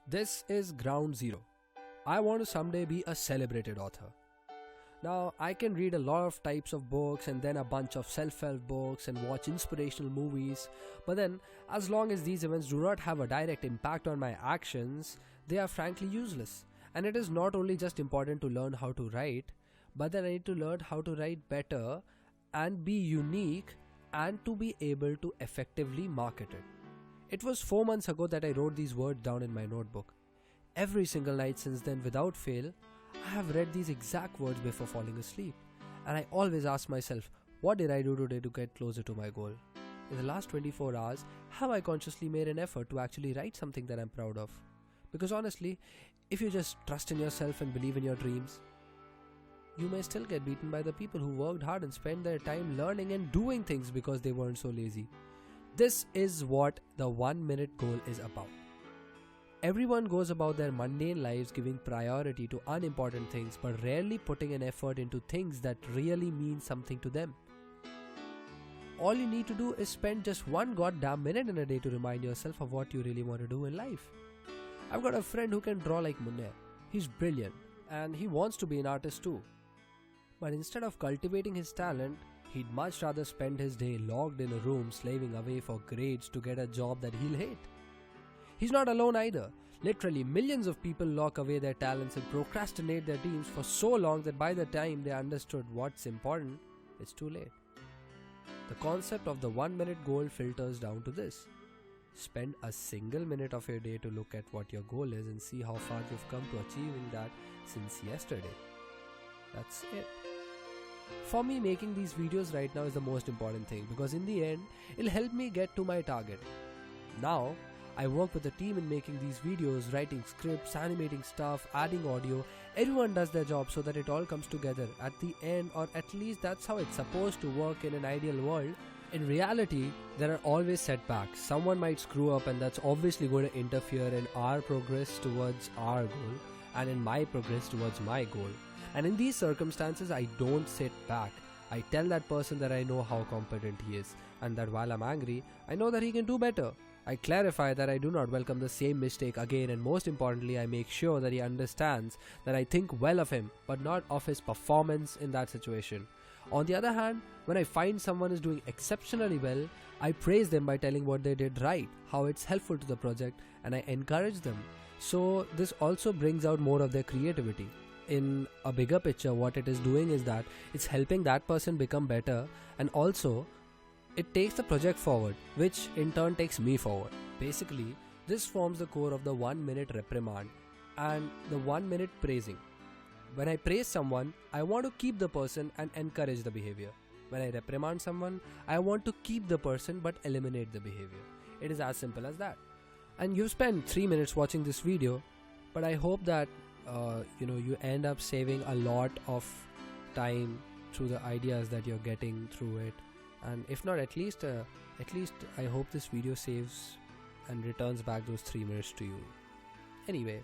This is ground zero. I want to someday be a celebrated author. Now, I can read a lot of types of books and then a bunch of self help books and watch inspirational movies, but then, as long as these events do not have a direct impact on my actions, they are frankly useless. And it is not only just important to learn how to write, but then I need to learn how to write better and be unique and to be able to effectively market it. It was 4 months ago that I wrote these words down in my notebook. Every single night since then, without fail, I have read these exact words before falling asleep. And I always ask myself, what did I do today to get closer to my goal? In the last 24 hours, have I consciously made an effort to actually write something that I'm proud of? Because honestly, if you just trust in yourself and believe in your dreams, you may still get beaten by the people who worked hard and spent their time learning and doing things because they weren't so lazy. This is what the 1 minute goal is about. Everyone goes about their mundane lives giving priority to unimportant things but rarely putting an effort into things that really mean something to them. All you need to do is spend just one goddamn minute in a day to remind yourself of what you really want to do in life. I've got a friend who can draw like Monet. He's brilliant and he wants to be an artist too. But instead of cultivating his talent, he'd much rather spend his day locked in a room slaving away for grades to get a job that he'll hate. He's not alone either. Literally millions of people lock away their talents and procrastinate their dreams for so long that by the time they understood what's important, it's too late. The concept of the 1 minute goal filters down to this. Spend a single minute of your day to look at what your goal is and see how far you've come to achieving that since yesterday. That's it. For me, making these videos right now is the most important thing because in the end, it'll help me get to my target. Now, I work with a team in making these videos, writing scripts, animating stuff, adding audio. Everyone does their job so that it all comes together at the end, or at least that's how it's supposed to work in an ideal world. In reality, there are always setbacks. Someone might screw up and that's obviously going to interfere in our progress towards our goal and in my progress towards my goal. And in these circumstances, I don't sit back. I tell that person that I know how competent he is and that while I'm angry, I know that he can do better. I clarify that I do not welcome the same mistake again, and most importantly, I make sure that he understands that I think well of him but not of his performance in that situation. On the other hand, when I find someone is doing exceptionally well, I praise them by telling what they did right, how it's helpful to the project, and I encourage them. So this also brings out more of their creativity. In a bigger picture, what it is doing is that it's helping that person become better, and also it takes the project forward, which in turn takes me forward. Basically, this forms the core of the 1 minute reprimand and the 1 minute praising. When I praise someone, I want to keep the person and encourage the behavior. When I reprimand someone, I want to keep the person but eliminate the behavior. It is as simple as that. And you've spent 3 minutes watching this video, but I hope that you end up saving a lot of time through the ideas that you're getting through it. And if not, at least I hope this video saves and returns back those 3 minutes to you. Anyway,